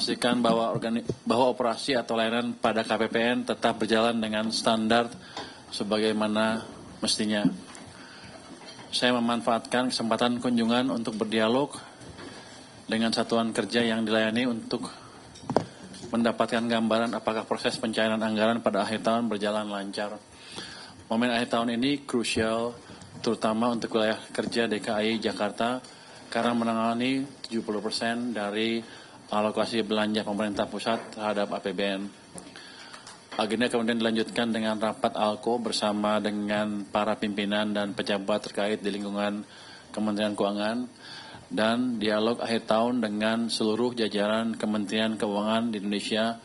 memastikan bahwa operasi atau layanan pada KPPN tetap berjalan dengan standar sebagaimana mestinya. Saya memanfaatkan kesempatan kunjungan untuk berdialog dengan satuan kerja yang dilayani untuk mendapatkan gambaran apakah proses pencairan anggaran pada akhir tahun berjalan lancar. Momen akhir tahun ini krusial, terutama untuk wilayah kerja DKI Jakarta, karena menangani 70% dari alokasi belanja pemerintah pusat terhadap APBN. Agenda kemudian dilanjutkan dengan rapat ALKO bersama dengan para pimpinan dan pejabat terkait di lingkungan Kementerian Keuangan dan dialog akhir tahun dengan seluruh jajaran Kementerian Keuangan di Indonesia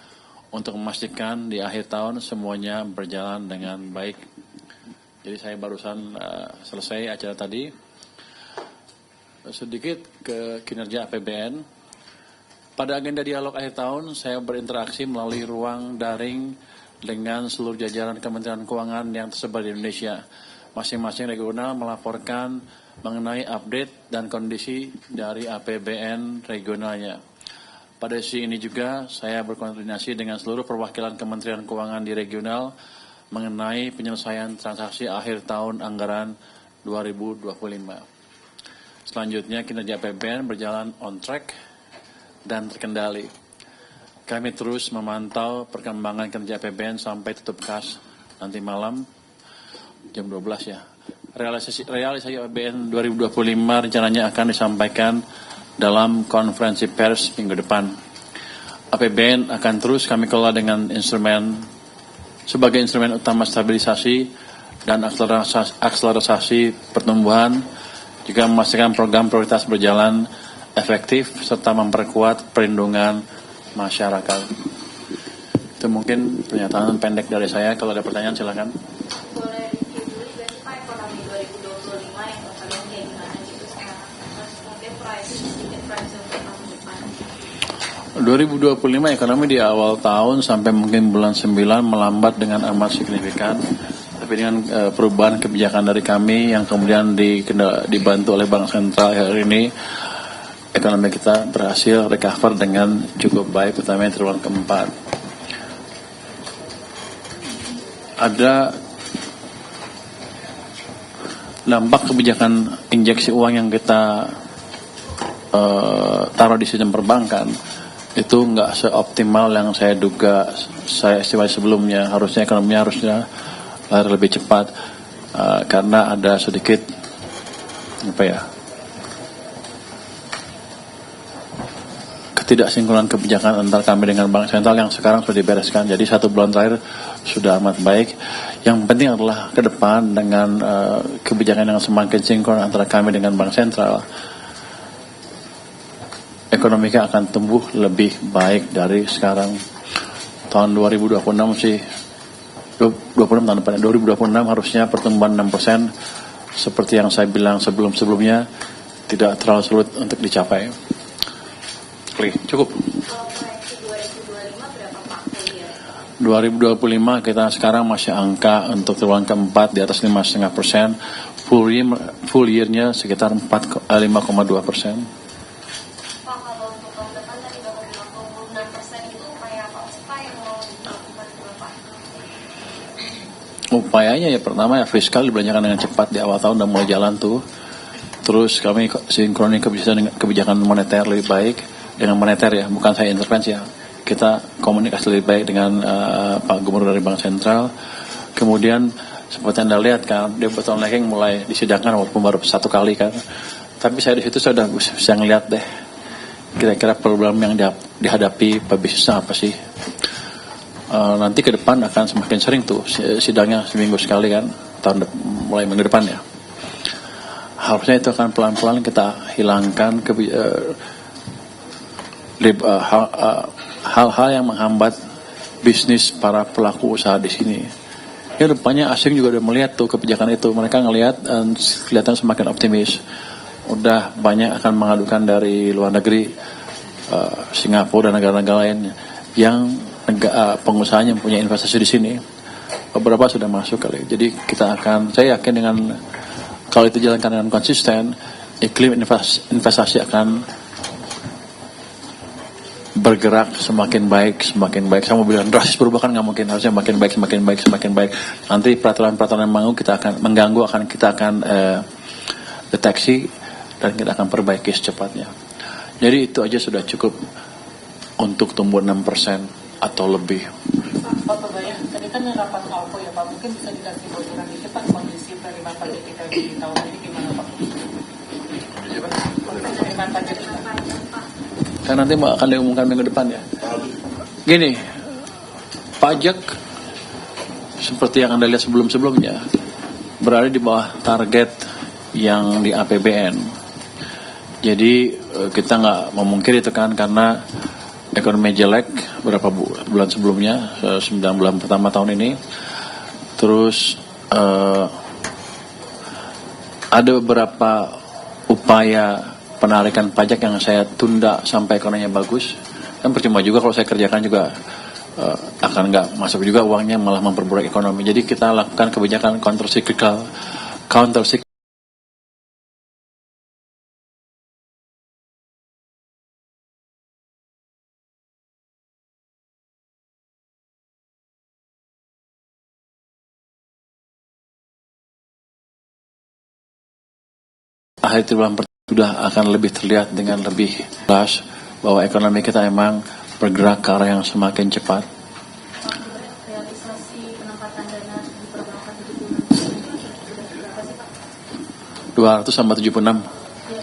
untuk memastikan di akhir tahun semuanya berjalan dengan baik. Jadi saya barusan selesai acara tadi. Sedikit ke kinerja APBN. Pada agenda dialog akhir tahun, saya berinteraksi melalui ruang daring dengan seluruh jajaran Kementerian Keuangan yang tersebar di Indonesia. Masing-masing regional melaporkan mengenai update dan kondisi dari APBN regionalnya. Pada sisi ini juga, saya berkoordinasi dengan seluruh perwakilan Kementerian Keuangan di regional mengenai penyelesaian transaksi akhir tahun anggaran 2025. Selanjutnya, kinerja APBN berjalan on track dan terkendali. Kami terus memantau perkembangan kerja APBN sampai tutup kas nanti malam jam 12 ya. Realisasi APBN 2025 rencananya akan disampaikan dalam konferensi pers minggu depan. APBN akan terus kami kelola dengan sebagai instrumen utama stabilisasi dan akselerasi pertumbuhan, juga memastikan program prioritas berjalan efektif serta memperkuat perlindungan masyarakat. Itu mungkin pernyataan pendek dari saya. Kalau ada pertanyaan silakan. Boleh dulu Pak ekonomi 2025 yang kalian kayak gimana gitu sekarang? Terus mungkin sedikit price untuk tahun depan. 2025 ekonomi di awal tahun sampai mungkin bulan 9 melambat dengan amat signifikan. Tapi dengan perubahan kebijakan dari kami yang kemudian dibantu oleh Bank Sentral hari ini, ekonomi kita berhasil recover dengan cukup baik, terutama di triwulan keempat. Ada dampak kebijakan injeksi uang yang kita taruh di sistem perbankan itu nggak seoptimal yang saya duga, saya estimasi sebelumnya. Harusnya ekonominya harusnya lari lebih cepat karena ada sedikit ketidaksinkronan kebijakan antar kami dengan Bank Sentral yang sekarang sudah dibereskan. Jadi 1 bulan terakhir sudah amat baik. Yang penting adalah ke depan dengan kebijakan yang semakin sinkron antara kami dengan Bank Sentral, ekonomi kita akan tumbuh lebih baik dari sekarang. Tahun 2026 sih, 26 tahun depan, 2026 harusnya pertumbuhan 6%, seperti yang saya bilang sebelum-sebelumnya, tidak terlalu sulit untuk dicapai. Cukup. Kalau proyeksi 2025 berapa Pak? 2025 kita sekarang masih angka untuk triwulan keempat di atas 5,5%, full year-nya sekitar 5,2%. Pak, kalau untuk tahun depan tadi Bapak bilang 26% itu upaya apa Pak yang mau dilakukan Bapak? Upayanya ya pertama ya fiskal dibelanjakan dengan cepat di awal tahun udah mulai jalan tuh. Terus kami sinkronin kebijakan moneter lebih baik dengan moneter ya, bukan saya intervensi ya. Kita komunikasi lebih baik dengan Pak Gubernur dari Bank Sentral. Kemudian seperti Anda lihat kan, deposit online mulai disidangkan walaupun baru 1 kali kan. Tapi saya di situ sudah bisa ngeliat deh kira-kira problem yang dihadapi pebisnisnya apa sih. Nanti ke depan akan semakin sering tuh sidangnya seminggu sekali kan, mulai minggu depan ya. Harusnya itu akan pelan-pelan kita hilangkan hal-hal yang menghambat bisnis para pelaku usaha di sini. Ya depannya asing juga udah melihat tuh kebijakan itu, mereka ngelihat dan kelihatan semakin optimis. Udah banyak akan mengadukan dari luar negeri, Singapura dan negara-negara lain yang pengusahanya punya investasi di sini. Beberapa sudah masuk kali. Jadi saya yakin dengan kalau itu jalankan dengan konsisten, iklim investasi akan bergerak semakin baik. Saya mau bilang drastis berubah kan nggak mungkin, harusnya makin baik. Nanti peraturan-peraturan yang mengganggu kita akan deteksi dan kita akan perbaiki secepatnya. Jadi itu aja sudah cukup untuk tumbuh 6% atau lebih. Pak Pegaya, tadi kan rapat ALKO ya Pak, mungkin bisa dikasih bocoran dikit Pak kondisi penerimaan pajak kita di tahun ini gimana Pak? Penerimaan pajak kita. Kan nanti akan diumumkan minggu depan ya. Gini, pajak seperti yang Anda lihat sebelum-sebelumnya berada di bawah target yang di APBN. Jadi kita nggak memungkiri itu kan, karena ekonomi jelek beberapa bulan sebelumnya, 9 bulan pertama tahun ini. Terus ada beberapa upaya penarikan pajak yang saya tunda sampai ekonominya bagus. Kan percuma juga kalau saya kerjakan juga akan nggak masuk juga uangnya, malah memperburuk ekonomi. Jadi kita lakukan kebijakan counter cyclical. Akhir triwulan sudah akan lebih terlihat dengan lebih jelas bahwa ekonomi kita memang bergerak ke arah yang semakin cepat. Realisasi penempatan dana di perbankan 200 sama 76. Ya,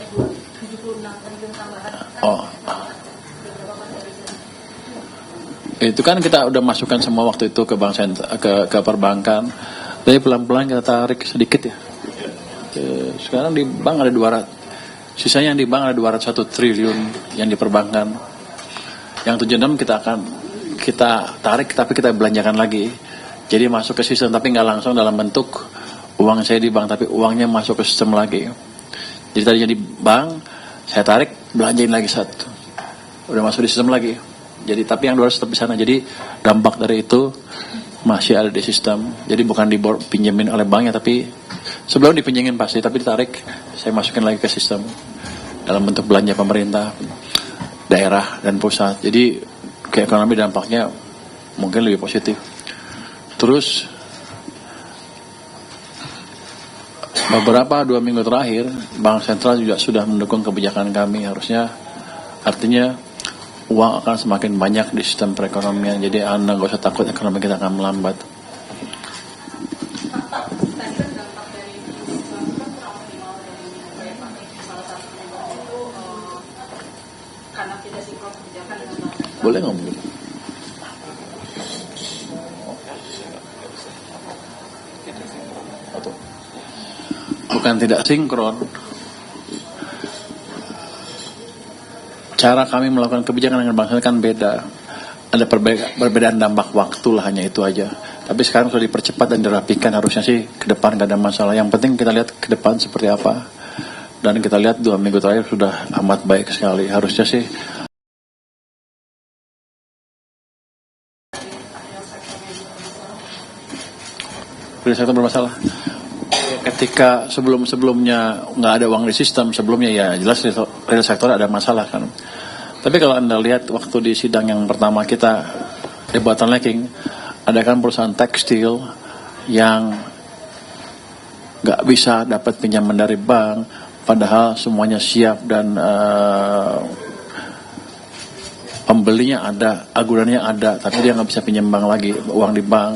76 triliun tambahan. Oh. Itu kan kita udah masukkan semua waktu itu ke bank ke perbankan. Tapi pelan-pelan kita tarik sedikit ya. Sekarang di bank ada 200. Sisanya yang di bank ada 201 triliun yang di perbankan. Yang 76 kita tarik tapi kita belanjakan lagi. Jadi masuk ke sistem tapi nggak langsung dalam bentuk uang saya di bank, tapi uangnya masuk ke sistem lagi. Jadi tadinya di bank saya tarik, belanjain lagi satu. Udah masuk di sistem lagi. Jadi tapi yang 200 tetap di sana. Jadi dampak dari itu masih ada di sistem. Jadi bukan dipinjemin oleh banknya, tapi sebelum dipinjemin pasti, tapi ditarik, saya masukin lagi ke sistem dalam bentuk belanja pemerintah, daerah dan pusat. Jadi ke ekonomi dampaknya mungkin lebih positif. Terus beberapa 2 minggu terakhir Bank Sentral juga sudah mendukung kebijakan kami. Artinya uang akan semakin banyak di sistem perekonomian. Jadi Anda nggak usah takut ekonomi kita akan melambat. Boleh ngomong? Bukan tidak sinkron. Cara kami melakukan kebijakan dengan bangsa kan beda. Ada perbedaan dampak waktu lah, hanya itu aja. Tapi sekarang sudah dipercepat dan dirapikan, harusnya sih ke depan gak ada masalah. Yang penting kita lihat ke depan seperti apa. Dan kita lihat 2 minggu terakhir sudah amat baik sekali. Harusnya sih real sektor bermasalah. Ketika sebelumnya nggak ada uang di sistem, sebelumnya ya jelas real sektor ada masalah kan. Tapi kalau Anda lihat waktu di sidang yang pertama kita debottlenecking, ada kan perusahaan tekstil yang nggak bisa dapat pinjaman dari bank, padahal semuanya siap dan pembelinya ada, agunannya ada, tapi dia nggak bisa pinjam bank lagi, uang di bank.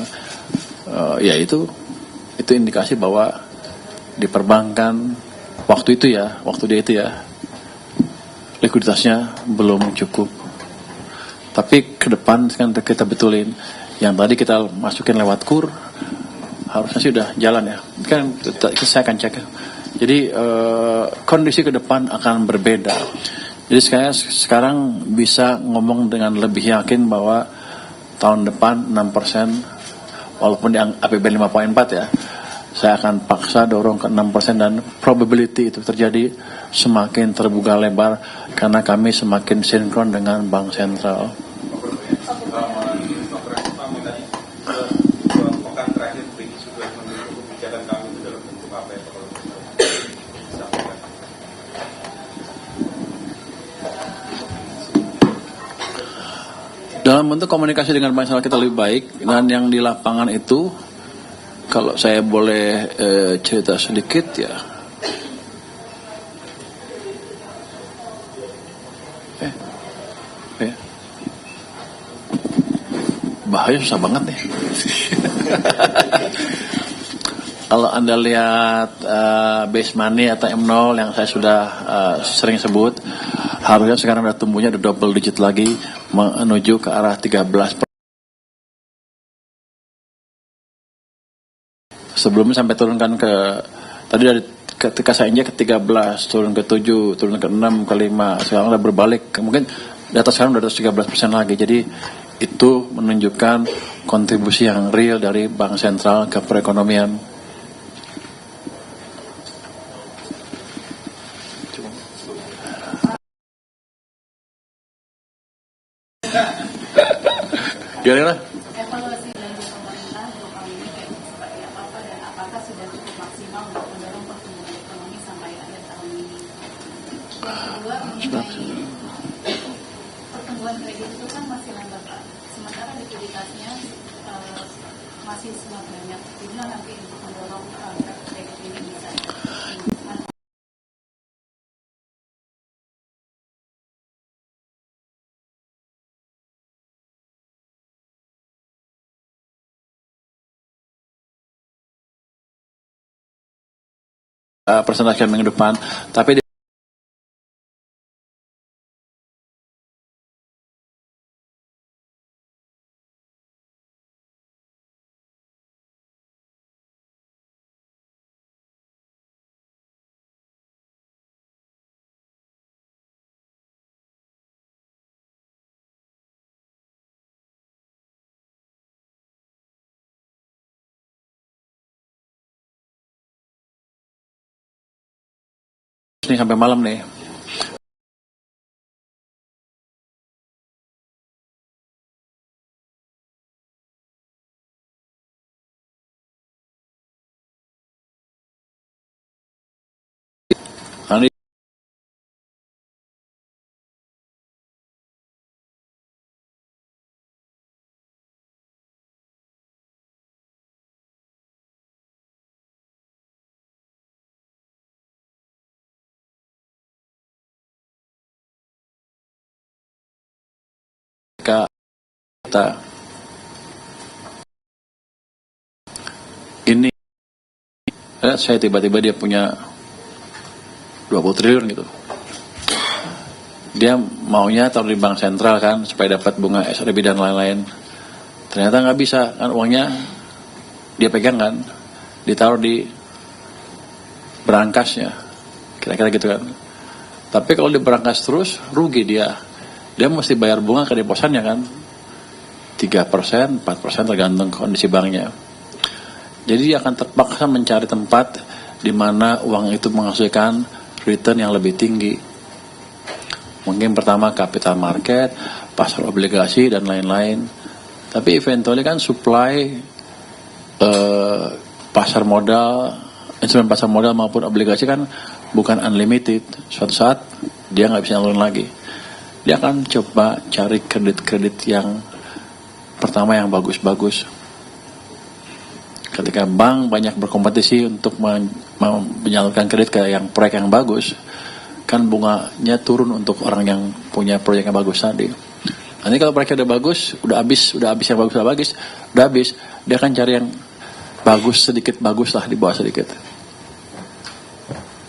Ya itu indikasi bahwa di perbankan waktu dia itu ya likuiditasnya belum cukup. Tapi ke depan kan kita betulin yang tadi kita masukin lewat KUR, harusnya sih udah jalan ya. Kan saya akan cek. Jadi kondisi ke depan akan berbeda. Jadi saya sekarang bisa ngomong dengan lebih yakin bahwa tahun depan 6%. Walaupun di APBN 5.4 ya, saya akan paksa dorong ke 6% dan probability itu terjadi semakin terbuka lebar karena kami semakin sinkron dengan Bank Sentral. Dalam bentuk komunikasi dengan masyarakat kita lebih baik, dan yang di lapangan itu, kalau saya boleh cerita sedikit ya, bahaya susah banget nih. Kalau Anda lihat base money atau M0 yang saya sudah sering sebut, harusnya sekarang udah tumbuhnya udah double digit lagi menuju ke arah 13%. Sebelumnya sampai turunkan ke, tadi dari ketika saya injek ke 13, turun ke 7, turun ke 6, ke 5, sekarang udah berbalik. Mungkin di atas sekarang udah 13% lagi. Jadi itu menunjukkan kontribusi yang real dari Bank Sentral ke perekonomian. Gimana? Evaluasi belanja pemerintah untuk tahun ini kayak seperti apa Pak, dan apakah sudah cukup maksimal untuk mendorong pertumbuhan ekonomi sampai akhir tahun ini? Yang kedua mengenai pertumbuhan kredit itu kan masih lambat Pak, sementara likuiditasnya masih sangat banyak. Gimana nanti untuk mendorong kredit ini bisa? Presentasi minggu depan, tapi ini sampai malam nih. Nanti kita ini, saya tiba-tiba dia punya 20 triliun gitu. Dia maunya taruh di bank sentral kan, supaya dapat bunga SRB dan lain-lain. Ternyata nggak bisa, kan uangnya dia pegang kan, ditaruh di berangkasnya, kira-kira gitu kan. Tapi kalau di berangkas terus, rugi dia. Dia mesti bayar bunga ke deposannya kan, 3%, 4% tergantung kondisi banknya. Jadi dia akan terpaksa mencari tempat di mana uang itu menghasilkan return yang lebih tinggi. Mungkin pertama capital market, pasar obligasi, dan lain-lain. Tapi eventually kan supply pasar modal, instrumen pasar modal maupun obligasi kan bukan unlimited. Suatu saat dia nggak bisa nyalurin lagi. Dia akan coba cari kredit-kredit yang pertama yang bagus-bagus. Ketika bank banyak berkompetisi untuk menyalurkan kredit ke yang proyek yang bagus, kan bunganya turun untuk orang yang punya proyek yang bagus tadi. Nanti kalau proyeknya udah bagus, udah habis yang bagus, dia akan cari yang bagus sedikit, bagus lah di bawah sedikit.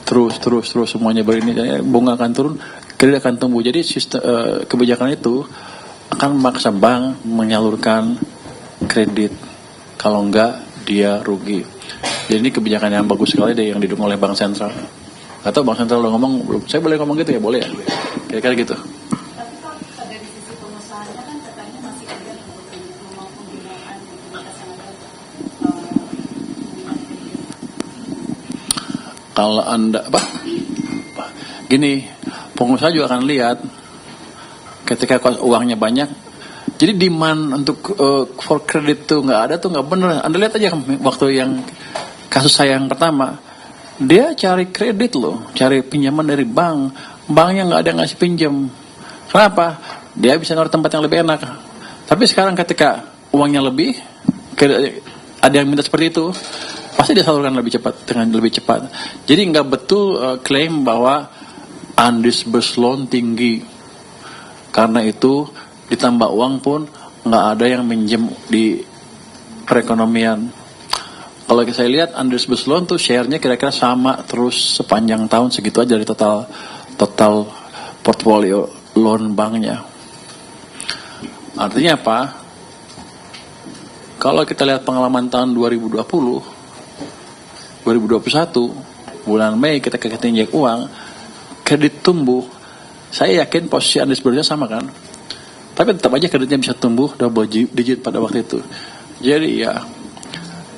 Terus semuanya berini, bunga akan turun, kredit akan tumbuh. Jadi sistem kebijakan itu akan memaksa bank menyalurkan kredit. Kalau enggak, dia rugi. Jadi ini kebijakan yang bagus sekali deh yang didukung oleh Bank Sentral. Atau Bank Sentral lo ngomong, saya boleh ngomong gitu ya? Boleh ya? Kira-kira gitu. Tapi kalau dari sisi pengusahanya kan katanya masih ada yang betul-betul mau penggunaan likuiditas yang ada. Kalau Anda, gini, pengusaha juga akan lihat ketika uangnya banyak. Jadi demand untuk for credit tuh nggak ada, tuh nggak bener. Anda lihat aja waktu yang kasus saya yang pertama, dia cari kredit loh, cari pinjaman dari bank, banknya nggak ada yang ngasih pinjam. Kenapa? Dia bisa naruh tempat yang lebih enak. Tapi sekarang ketika uangnya lebih, ada yang minta seperti itu, pasti disalurkan lebih cepat, dengan lebih cepat. Jadi nggak betul klaim bahwa undisbursed loan tinggi, karena itu ditambah uang pun nggak ada yang minjem di perekonomian. Kalau saya lihat undisbursed loan tuh share-nya kira-kira sama terus sepanjang tahun, segitu aja dari total portfolio loan banknya. Artinya apa? Kalau kita lihat pengalaman tahun 2020, 2021, bulan Mei kita injek uang, kredit tumbuh. Saya yakin posisi undisbursed-nya sama kan? Tapi tetap aja kreditnya bisa tumbuh double digit pada waktu itu. Jadi ya,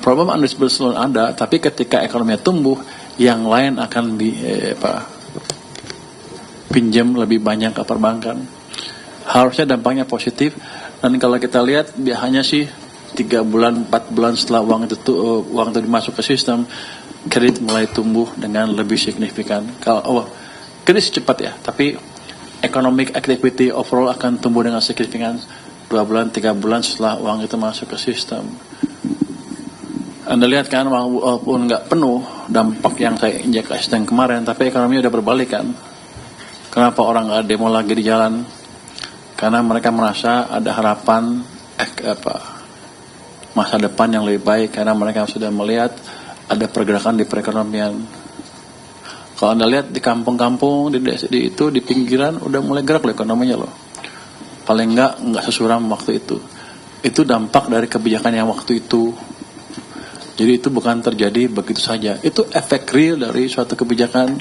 problem undisbursed loan ada, tapi ketika ekonominya tumbuh, yang lain akan pinjam lebih banyak ke perbankan. Harusnya dampaknya positif. Dan kalau kita lihat biasanya sih 3 bulan, 4 bulan setelah uang itu masuk ke sistem, kredit mulai tumbuh dengan lebih signifikan. Kalau kredit cepat ya, tapi economic activity overall akan tumbuh dengan signifikan 2 bulan, 3 bulan setelah uang itu masuk ke sistem. Anda lihat kan, walaupun nggak penuh dampak yang saya injek ke sistem kemarin, tapi ekonominya udah berbalik kan. Kenapa orang nggak demo lagi di jalan? Karena mereka merasa ada harapan masa depan yang lebih baik, karena mereka sudah melihat ada pergerakan di perekonomian. Kalau Anda lihat di kampung-kampung, di pinggiran udah mulai gerak loh ekonominya loh. Paling nggak sesuram waktu itu. Itu dampak dari kebijakan yang waktu itu. Jadi itu bukan terjadi begitu saja. Itu efek real dari suatu kebijakan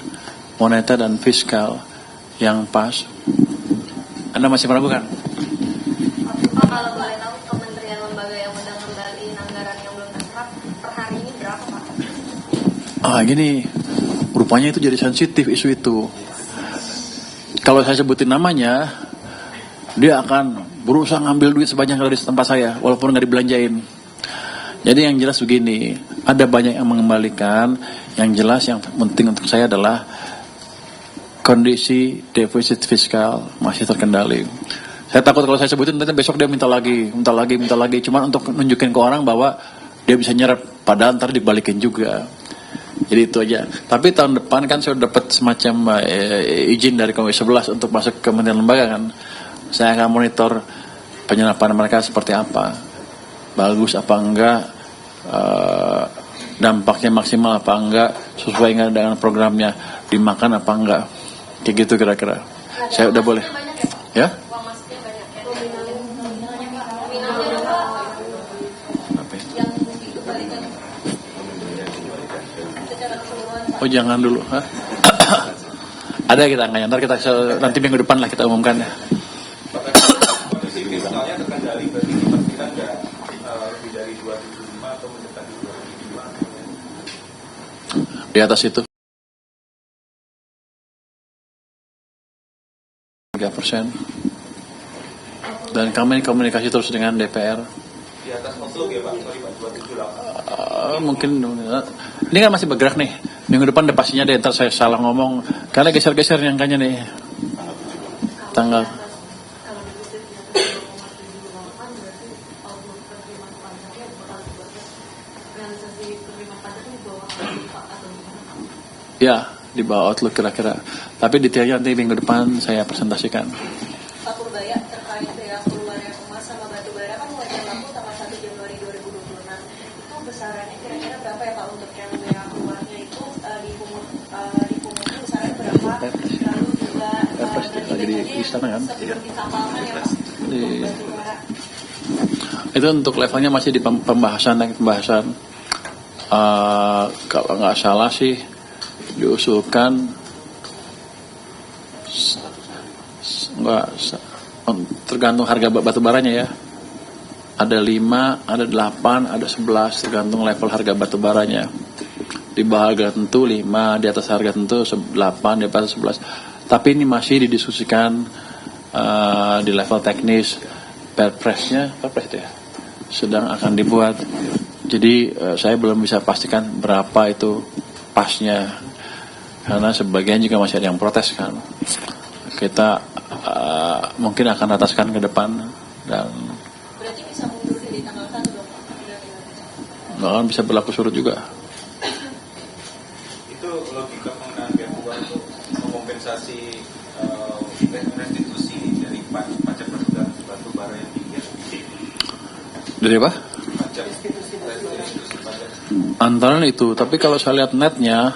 moneter dan fiskal yang pas. Anda masih meragukan? Pak, kalau boleh tahu kementerian lembaga yang udah ngembaliin anggaran yang belum terserap per hari ini berapa, Pak? Gini, rupanya itu jadi sensitif isu itu. Kalau saya sebutin namanya, dia akan berusaha ngambil duit sebanyak dari tempat saya, walaupun nggak dibelanjain. Jadi yang jelas begini, ada banyak yang mengembalikan. Yang jelas yang penting untuk saya adalah kondisi defisit fiskal masih terkendali. Saya takut kalau saya sebutin nanti besok dia minta lagi. Cuma untuk nunjukin ke orang bahwa dia bisa nyerap, padahal ntar dibalikin juga. Jadi itu aja. Tapi tahun depan kan saya dapat semacam izin dari Komisi 11 untuk masuk ke kementerian lembaga kan. Saya akan monitor penyerapan mereka seperti apa, bagus apa enggak, dampaknya maksimal apa enggak, sesuai enggak dengan programnya, dimakan apa enggak. Kayak gitu kira-kira. Saya udah boleh. Ya? Oh jangan dulu. Ada kita angkanya. Nanti minggu depan lah kita umumkan ya. Misalnya terkendali berarti dipastikan nggak lebih dari 275 atau mendekati 275? Di atas itu. 3%. Dan kami komunikasi terus dengan DPR. Di atas outlook ya Pak, sorry Pak, 278. Mungkin ini kan masih bergerak nih. Minggu depan udah pastinya deh, ntar saya salah ngomong karena geser-geser nyangkanya nih tanggal. Ya, di bawah outlook kira-kira. Tapi detailnya nanti minggu depan saya presentasikan. Pak Purbaya, terkait bea keluarnya emas sama batu bara kan mulai berlaku tanggal 1 Januari 2026. Itu besarannya kira-kira berapa ya Pak untuk yang bea keluarnya itu dipungut besarnya berapa? Lalu juga lagi di istana kan? sebelum ditapalkan ya Pak untuk batu bara. Itu untuk levelnya masih di pembahasan. Kalau nggak salah sih diusulkan tergantung harga batu baranya ya. Ada 5, ada 8, ada 11 tergantung level harga batu baranya. Di bawah harga tentu 5, di atas harga tentu 8, di atas 11. Tapi ini masih didiskusikan di level teknis. Perpres itu ya sedang akan dibuat. Jadi saya belum bisa pastikan berapa itu pasnya, karena sebagian juga masih ada yang protes kan. Kita mungkin akan ataskan ke depan dan Berarti bisa mundur dari tanggal 1 dong Pak? Nggak kan bisa berlaku surut juga. Itu logika penggunaan biaya uang itu mengompensasi restitusi dari pajak batu bara yang tinggi. Dari apa? Pajak restitusi pajak. Antara itu, tapi kalau saya lihat netnya,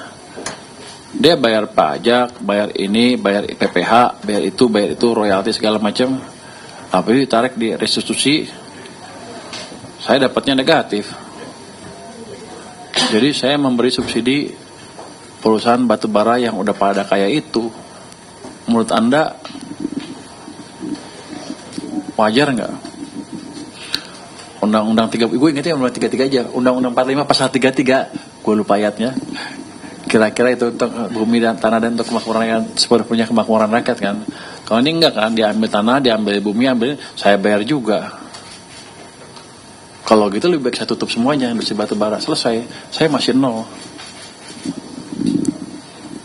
dia bayar pajak, bayar ini, bayar PPH, bayar itu, royalti segala macam. Tapi ditarik di restitusi, saya dapatnya negatif. Jadi saya memberi subsidi perusahaan batubara yang udah pada kaya itu. Menurut Anda wajar nggak? Undang-undang 3, gue ingetnya Undang 33 aja. Undang-undang 45 pasal 33, gue lupa ayatnya. Kira-kira itu untuk bumi dan tanah dan untuk kemakmuran rakyat, sepenuhnya kemakmuran rakyat kan. Kalau ini enggak kan, diambil tanah, diambil bumi, ambil, saya bayar juga. Kalau gitu lebih baik saya tutup semuanya, industri batubara, selesai. Saya masih nol.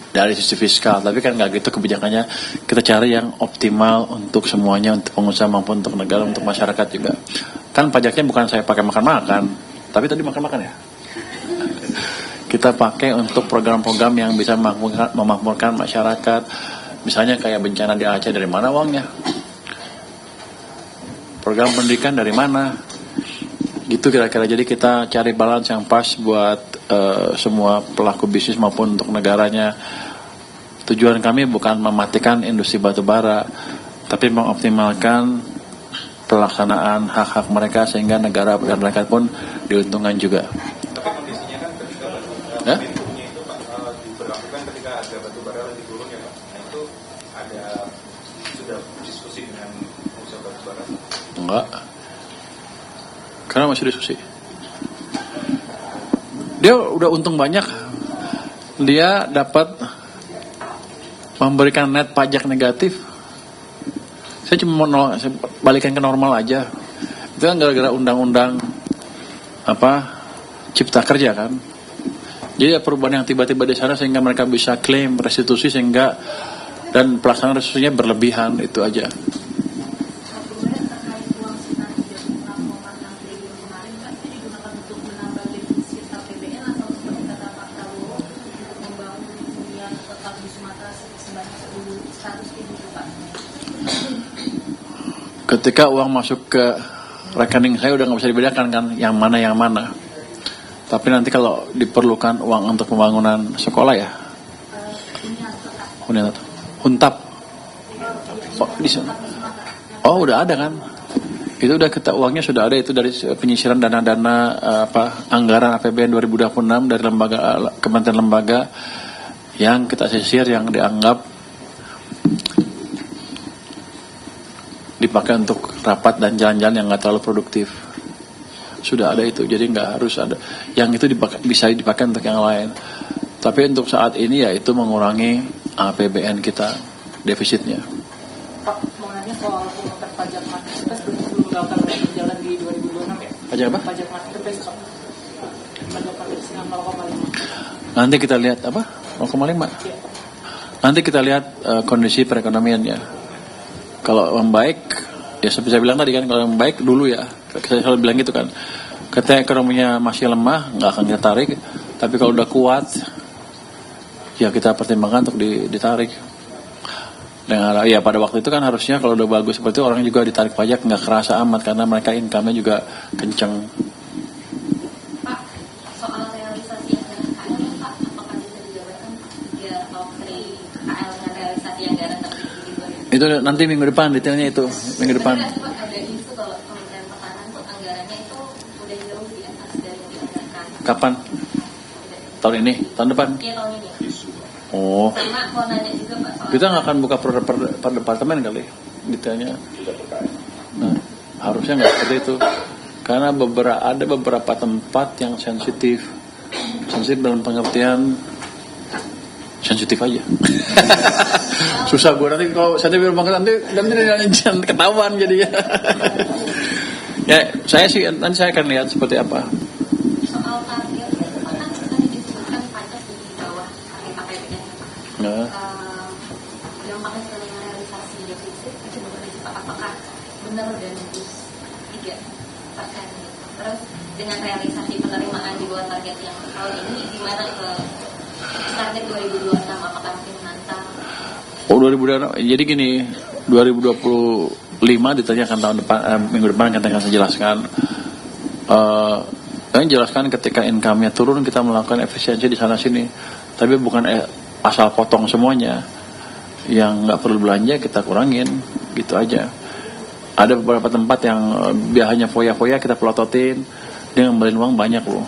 Dari sisi fiskal, tapi kan nggak gitu kebijakannya. Kita cari yang optimal untuk semuanya, untuk pengusaha maupun untuk negara, untuk masyarakat juga. Kan pajaknya bukan saya pakai makan-makan, tapi tadi makan-makan ya. Kita pakai untuk program-program yang bisa memakmurkan masyarakat. Misalnya kayak bencana di Aceh, dari mana uangnya? Program pendidikan dari mana? Gitu kira-kira. Jadi kita cari balance yang pas buat semua pelaku bisnis maupun untuk negaranya. Tujuan kami bukan mematikan industri batubara, tapi mengoptimalkan pelaksanaan hak-hak mereka sehingga negara dan rakyat pun diuntungkan juga. Tapi kondisinya kan ketika pintunya itu Pak diberlakukan ketika harga batubara lagi turun ya Pak. Nah itu ada sudah diskusi dengan pengusaha batubara? Enggak. Karena masih diskusi. Dia udah untung banyak. Dia dapat memberikan net pajak negatif. Saya cuma mau saya balikan ke normal aja. Itu kan gara-gara undang-undang cipta kerja kan. Jadi ada perubahan yang tiba-tiba di sana sehingga mereka bisa klaim restitusi sehingga dan pelaksanaan restitusinya berlebihan, itu aja. Ketika uang masuk ke rekening saya udah nggak bisa dibedakan kan yang mana. Tapi nanti kalau diperlukan uang untuk pembangunan sekolah ya, Untap. Oh udah ada kan? Itu udah uangnya sudah ada, itu dari penyisiran dana-dana anggaran APBN 2026 dari kementerian lembaga yang kita sisir yang dianggap dipakai untuk rapat dan jalan-jalan yang nggak terlalu produktif. Sudah ada itu, jadi nggak harus ada. Yang itu bisa dipakai untuk yang lain. Tapi untuk saat ini ya itu mengurangi APBN kita, defisitnya. Pak, mau nanya soal penguatan pajak marketplace belum bakal berjalan di 2026 ya? Pajak apa? Pajak marketplace, Pak. Pajak marketplace dengan 0,5. Nanti kita lihat 0,5. Iya. Nanti kita lihat kondisi perekonomiannya. Kalau membaik, ya seperti saya bilang tadi kan, kalau membaik dulu ya, saya selalu bilang gitu kan. Ketika ekonominya masih lemah, nggak akan kita tarik. Tapi kalau udah kuat, ya kita pertimbangkan untuk ditarik. Dengan ya pada waktu itu kan harusnya kalau udah bagus seperti itu, orang juga ditarik pajak nggak kerasa amat karena mereka income-nya juga kenceng. Pak, soal realisasi anggaran KL ya Pak, apakah bisa dijabarkan 3 top 3 KL dengan realisasi anggaran tertinggi di 2020? Itu nanti minggu depan detailnya itu minggu depan. Sebenarnya ada isu kalau Kementerian Pertahanan tuh anggarannya itu udah jauh di atas dari yang dianggarkan. Kapan? Tahun ini? Tahun depan? Iya tahun ini. Oh. Sama mau nanya juga Pak soal Kita nggak akan buka per departemen kali detailnya. Nah, harusnya nggak seperti itu. Karena ada beberapa tempat yang sensitif dalam pengertian sensitif aja. Susah gue nanti kalau saya bilang nanti jangan ketahuan jadinya. Ya saya sih nanti saya akan lihat seperti apa. soal target itu kan tadi disebutkan pajak di bawah target APBN. Nah. Dampaknya ke realisasi defisit itu apakah benar dan bagus 3 Terus dengan realisasi penerimaan di bawah target yang tahun ini, gimana ke target 2026, apakah masih menantang? Oh 2026, jadi gini, 2025 ditanyakan tahun depan, minggu depan akan saya jelaskan. Kami jelaskan ketika income-nya turun kita melakukan efisiensi di sana sini, tapi bukan asal potong semuanya. Yang nggak perlu belanja kita kurangin, gitu aja. Ada beberapa tempat yang biasanya foya-foya kita pelototin, dia ngembalin uang banyak loh.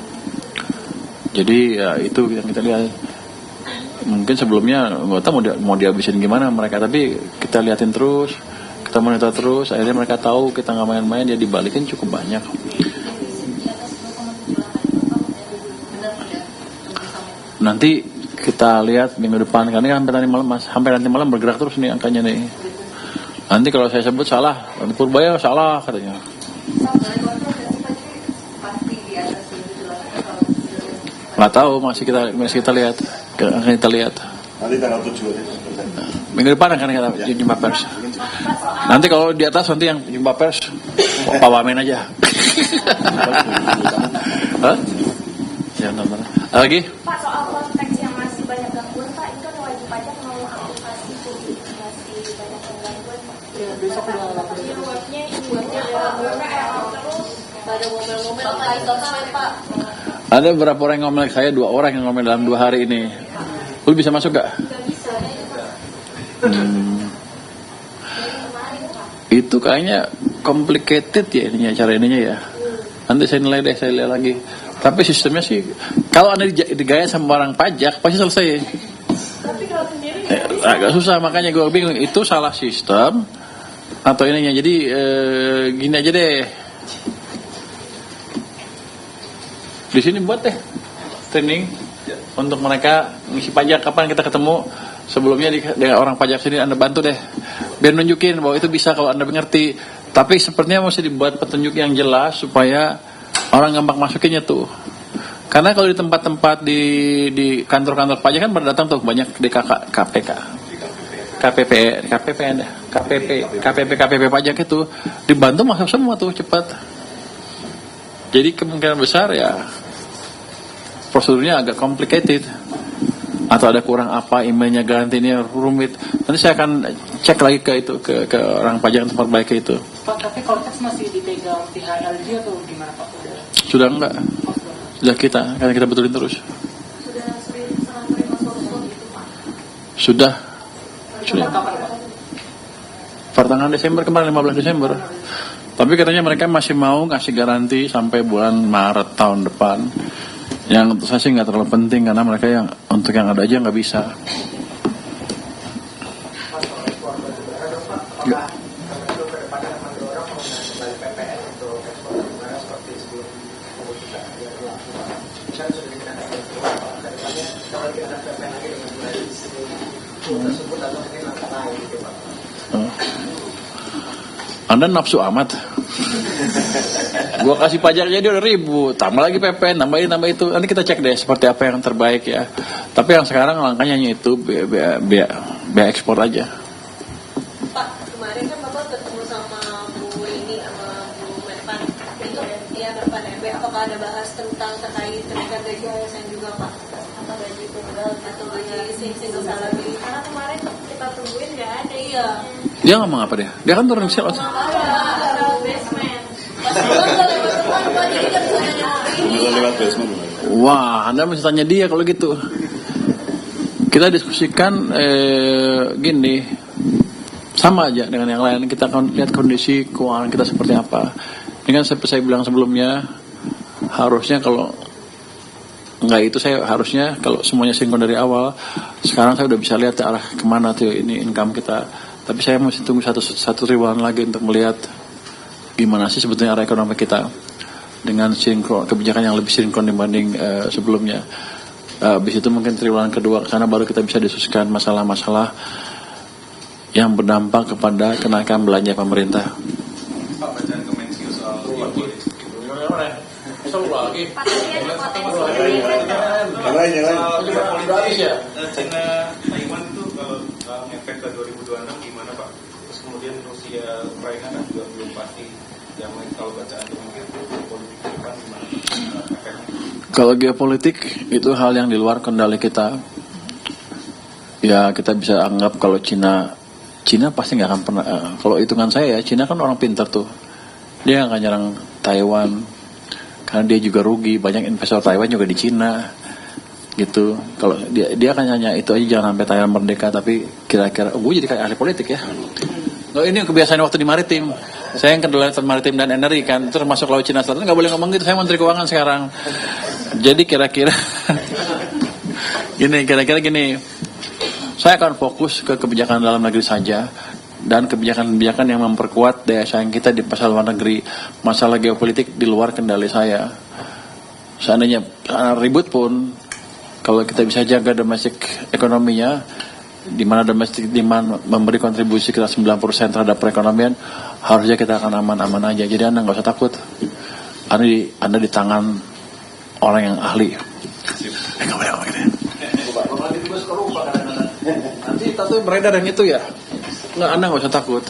Jadi ya itu yang kita lihat. Mungkin sebelumnya nggak tahu mau dihabisin gimana mereka, tapi kita liatin terus, kita monitor terus, akhirnya mereka tahu kita nggak main-main, dia dibalikin cukup banyak. Nanti kita lihat minggu depan, karena sampai nanti malam bergerak terus nih angkanya nih. Nanti kalau saya sebut salah, Purbaya salah katanya. Nggak tahu, masih kita lihat, akan kita lihat. Nanti tanggal 7 Minggu depan akan kita jumpa pers. Nanti kalau di atas nanti yang jumpa pers, Pak Wamen aja. Hah? Ya, nonton. Lagi? Pak, soal konteks yang masih banyak gangguan, Pak, itu kan wajib pajak mau aktifasi publik masih banyak yang gangguan, Pak. Ya, besok udah Webnya terus ada ngomel-ngomel Pak. Ada beberapa orang yang ngomel saya, 2 orang yang ngomel dalam 2 hari ini. Lu bisa masuk gak? Itu kayaknya complicated ya ininya, cara ininya ya. Nanti saya nilai deh, saya lihat lagi. Tapi sistemnya sih, kalau Anda digaya sama orang pajak, pasti selesai. Tapi kalau sendiri Agak susah, makanya gue bingung, itu salah sistem atau ininya. Jadi gini aja deh. Di sini buat deh training untuk mereka ngisi pajak. Kapan kita ketemu sebelumnya dengan orang pajak sini, Anda bantu deh biar nunjukin bahwa itu bisa kalau Anda mengerti. Tapi sepertinya mesti dibuat petunjuk yang jelas supaya orang gampang masukinnya tuh. Karena kalau di tempat-tempat di kantor-kantor pajak kan berdatang tuh banyak KPK, KPP pajak itu dibantu masuk semua tuh cepat. Jadi kemungkinan besar ya prosedurnya agak complicated atau ada kurang apa, emailnya garansinya rumit. Nanti saya akan cek lagi ke itu ke orang pajak tempat baik itu. Pak, tapi konteks masih dipegang pihak LG atau gimana Pak? Sudah enggak? Sudah karena kita betulin terus. sudah sering terima solusi gitu Pak. Sudah. Kapan Pak? Pertengahan Desember kemarin, 15 Desember. Tapi katanya mereka masih mau ngasih garansi sampai bulan Maret tahun depan. Yang untuk saya sih nggak terlalu penting karena mereka yang untuk yang ada aja nggak bisa. Anda nafsu amat. Gua kasih pajaknya dia udah 1.000, tambah lagi PPN, tambah itu. Nanti kita cek deh seperti apa yang terbaik ya. Tapi yang sekarang langkahnya itu biaya ekspor aja. Pak, kemarin kan Bapak ketemu sama Bu ini sama Bu Merpan. Itu ya Merpan MB, apakah ada bahas tentang terkait kenaikan gaji ASN juga Pak? Atau gaji tunggal atau gaji single salary? Karena kemarin kita tungguin nggak ada. Iya. Dia ngomong apa dia? Dia kan turun sel. lewat basement. Wah, Anda mesti tanya dia kalau gitu. Kita diskusikan gini, sama aja dengan yang lain. Kita akan lihat kondisi keuangan kita seperti apa. Dengan seperti saya bilang sebelumnya, harusnya kalau enggak itu saya harusnya kalau semuanya sinkron dari awal. Sekarang saya udah bisa lihat arah kemana tuh ini income kita. Tapi saya mesti tunggu satu triwulan lagi untuk melihat gimana sih sebetulnya arah ekonomi kita dengan sinkron, kebijakan yang lebih sinkron dibanding sebelumnya. Habis itu mungkin triwulan kedua karena baru kita bisa diskusikan masalah-masalah yang berdampak kepada kenaikan belanja pemerintah. Pak, bacaan Kemenkyu soal China Taiwan itu kalau ngefek ke 2026 gimana Pak? Terus kemudian Rusia Ukraina kan juga belum pasti. Yang kalau bacaan Kemenkyu itu politik depan gimana? Kalau geopolitik itu hal yang di luar kendali kita. Ya kita bisa anggap kalau Cina pasti nggak akan pernah. Kalau hitungan saya ya, Cina kan orang pintar tuh. Dia akan nyerang Taiwan karena dia juga rugi. Banyak investor Taiwan juga di Cina, gitu. Kalau dia akan hanya itu aja, jangan sampai Taiwan merdeka. Tapi kira-kira, gue jadi kayak ahli politik ya. Oh, ini kebiasaan waktu di maritim. Saya yang kendala maritim dan energi kan, termasuk laut Cina Selatan, nggak boleh ngomong gitu. Saya Menteri Keuangan sekarang. Jadi kira-kira gini. Saya akan fokus ke kebijakan dalam negeri saja dan kebijakan-kebijakan yang memperkuat daya saing kita di pasar luar negeri. Masalah geopolitik di luar kendali saya. Seandainya ribut pun, kalau kita bisa jaga domestik ekonominya, di mana domestic demand memberi kontribusi kita 9% terhadap perekonomian, harusnya kita akan aman-aman aja. Jadi Anda nggak usah takut. Anda di tangan orang yang ahli. Nggak boleh ngomong gitu. Nanti tato beredar yang itu ya. Anda nggak usah takut.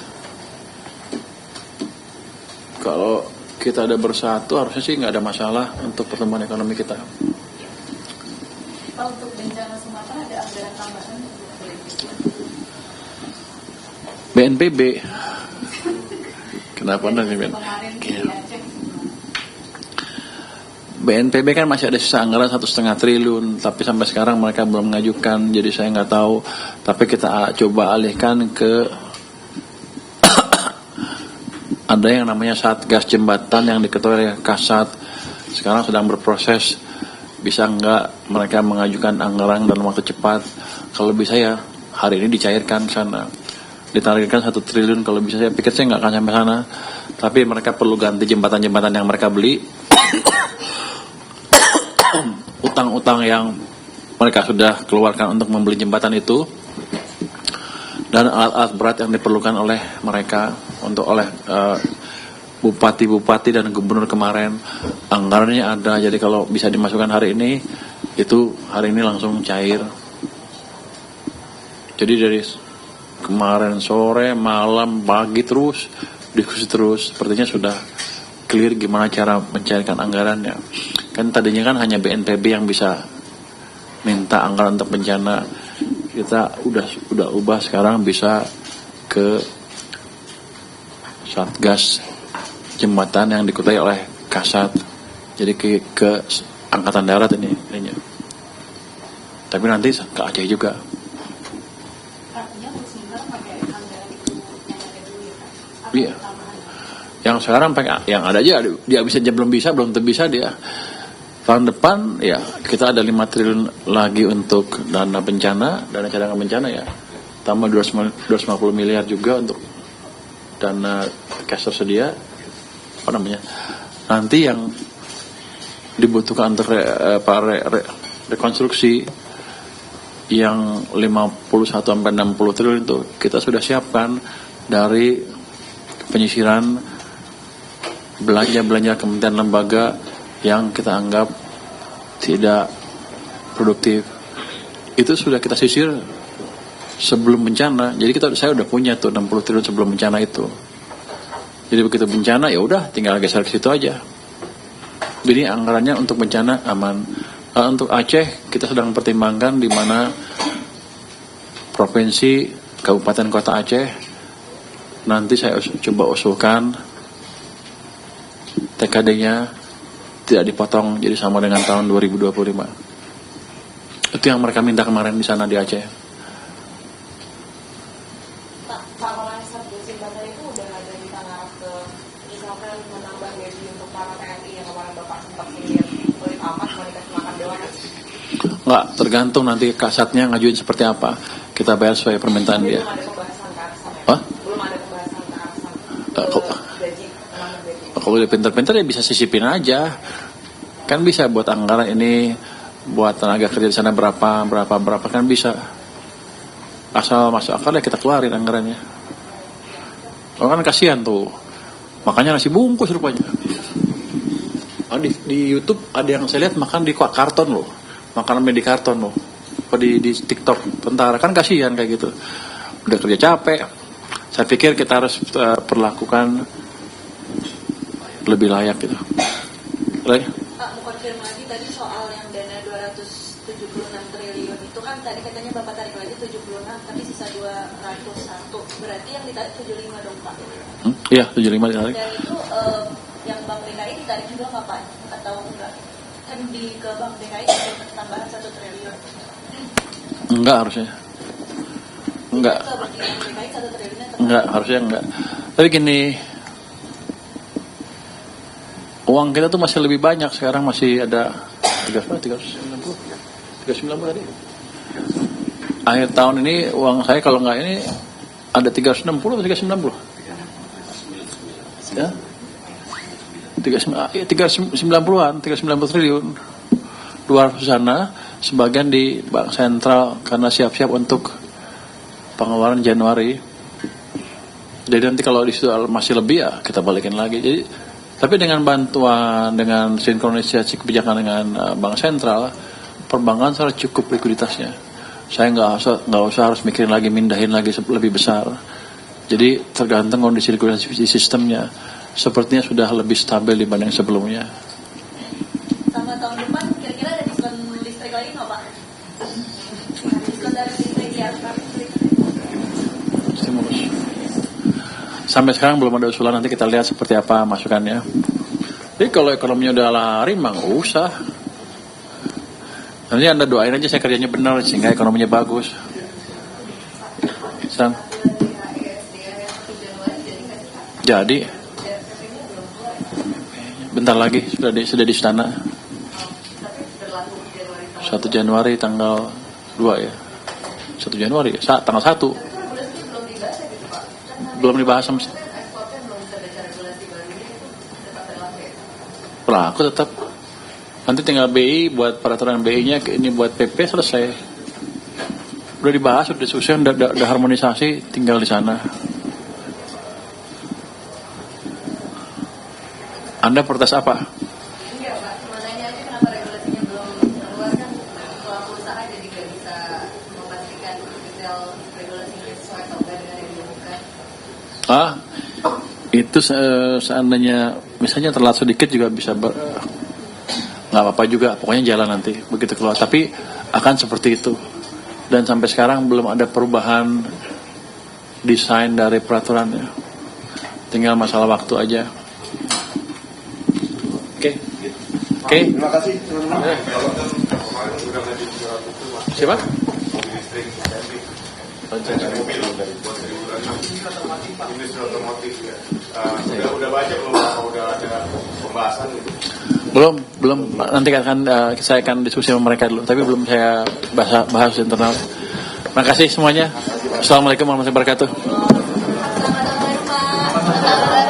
Kalau kita ada bersatu, harusnya sih nggak ada masalah untuk pertumbuhan ekonomi kita. Pak, untuk bencana Sumatera ada anggaran tambahan? BNPB. Kenapa Anda nih, Ben? Kemarin di Aceh. BNPB kan masih ada sisa anggaran 1,5 triliun, tapi sampai sekarang mereka belum mengajukan, jadi saya nggak tahu. Tapi kita coba alihkan ke ada yang namanya Satgas Jembatan yang diketuai oleh Kasat, sekarang sedang berproses. Bisa nggak mereka mengajukan anggaran dalam waktu cepat? Kalau bisa ya hari ini dicairkan ke sana, ditargetkan 1 triliun. Kalau bisa, saya pikir saya nggak akan sampai sana, tapi mereka perlu ganti jembatan-jembatan yang mereka beli. Utang-utang yang mereka sudah keluarkan untuk membeli jembatan itu, dan alat-alat berat yang diperlukan oleh mereka oleh bupati-bupati dan gubernur kemarin, anggarannya ada. Jadi kalau bisa dimasukkan hari ini, itu hari ini langsung cair. Jadi dari kemarin sore, malam, pagi terus diskusi terus, sepertinya sudah clear gimana cara mencairkan anggarannya. Kan tadinya kan hanya BNPB yang bisa minta anggaran untuk bencana. Kita udah ubah sekarang bisa ke Satgas Jembatan yang diketuai oleh Kasat. Jadi ke Angkatan Darat ininya. Tapi nanti ke Aceh juga. Artinya untuk sementara pakai anggaran itu yang ada dulu ya, Pak? Iya. Yang sekarang yang ada aja, dia bisa aja belum tentu bisa dia. Tahun depan ya kita ada 5 triliun lagi untuk dana bencana, dana cadangan bencana ya. Tambah 250 miliar juga untuk dana cash tersedia. Nanti yang dibutuhkan untuk rekonstruksi yang 51-60 triliun itu kita sudah siapkan dari penyisiran belanja kementerian lembaga yang kita anggap tidak produktif. Itu sudah kita sisir sebelum bencana. Jadi saya udah punya tuh 60 triliun sebelum bencana itu. Jadi begitu bencana ya udah tinggal geser ke situ aja. Jadi anggarannya untuk bencana aman. Untuk Aceh kita sedang pertimbangkan di mana provinsi, kabupaten, kota Aceh. Nanti saya coba usulkan TKD-nya tidak dipotong jadi sama dengan tahun 2025. Itu yang mereka minta kemarin di sana di Aceh. Pak, kalau Satgas Jembatan itu udah ada di tangan ke misalkan menambah gaji untuk para TNI yang kemarin Bapak sempat lihat kulit amat mau dikasih makan dewan? Enggak, tergantung nanti kasatnya ngajuin seperti apa. Kita bayar sesuai permintaan dia. Belum ada pembahasan ke arah sana ya? Hah? Belum ada pembahasan ke arah sana. Gaji, menambah gaji. Kalau dia pinter-pinter ya bisa sisipin aja. Kan bisa buat anggaran ini, buat tenaga kerja di sana berapa kan bisa. Asal masuk akal ya kita keluarin anggarannya. Oh kan kasihan tuh. Makanya nasi bungkus rupanya. Di YouTube ada yang saya lihat makan di karton loh. Makanan di karton loh. Di TikTok tentara kan kasihan kayak gitu. Udah kerja capek. Saya pikir kita harus perlakukan lebih layak gitu. Lagi. Mau konfirmasi tadi soal yang dana 276 triliun itu kan tadi katanya Bapak tarik lagi 76 tapi sisa 201. Berarti yang ditarik 75 dong Pak? Iya, 75 ditarik. Dan itu yang Bank DKI ditarik juga nggak Pak? Atau enggak? Kan ke Bank DKI ada tambahan 1 triliun. Enggak harusnya. Enggak. Ke Bank DKI 1 triliunnya tetap. Enggak, harusnya enggak. Tapi gini, uang kita tuh masih lebih banyak. Sekarang masih ada 390 tadi. Akhir tahun ini uang saya kalau enggak ini ada 360 atau 390? Ya? 390-an, 390 triliun. 200 sana, sebagian di Bank Sentral karena siap-siap untuk pengeluaran Januari. Jadi nanti kalau di situ masih lebih ya kita balikin lagi. Jadi tapi dengan bantuan, dengan sinkronisasi kebijakan dengan Bank Sentral, perbankan sudah cukup likuiditasnya. Saya nggak usah harus mikirin lagi, mindahin lagi lebih besar. Jadi tergantung kondisi likuiditas di sistemnya. Sepertinya sudah lebih stabil dibanding sebelumnya. Sama tahun depan kira-kira ada diskon listrik lagi nggak Pak? Diskon dari listrik ya, Stimulus. Sampai sekarang belum ada usulan, nanti kita lihat seperti apa masukannya. Jadi kalau ekonominya udah lari, mah nggak usah. Nanti Anda doain aja saya kerjanya benar sehingga ekonominya bagus. San? Jadi, bentar lagi sudah di istana. 1 Januari tanggal 2 ya. 1 Januari, tanggal 1. Belum dibahas sama pelaku tetap. Nanti tinggal BI buat peraturan BI-nya, ini buat PP selesai. Udah dibahas, udah diskusi, udah harmonisasi, tinggal di sana. Anda protes apa? Enggak Pak, cuma nanya aja kenapa regulasinya belum keluar, kan pelaku usaha jadi nggak bisa memastikan detail regulasinya sesuai atau enggak dengan yang dilakukan. Itu seandainya misalnya telat sedikit juga bisa nggak apa-apa juga, pokoknya jalan nanti begitu keluar. Tapi akan seperti itu. Dan sampai sekarang belum ada perubahan desain dari peraturannya. Tinggal masalah waktu aja. Oke. Terima kasih. Siapa? Industri otomotif ya. Udah baca belum? Udah ada pembahasan gitu? Belum. Nanti saya akan diskusi sama mereka dulu. Tapi belum saya bahas internal. Terima kasih semuanya. Assalamualaikum warahmatullahi wabarakatuh. Selamat tahun baru Pak.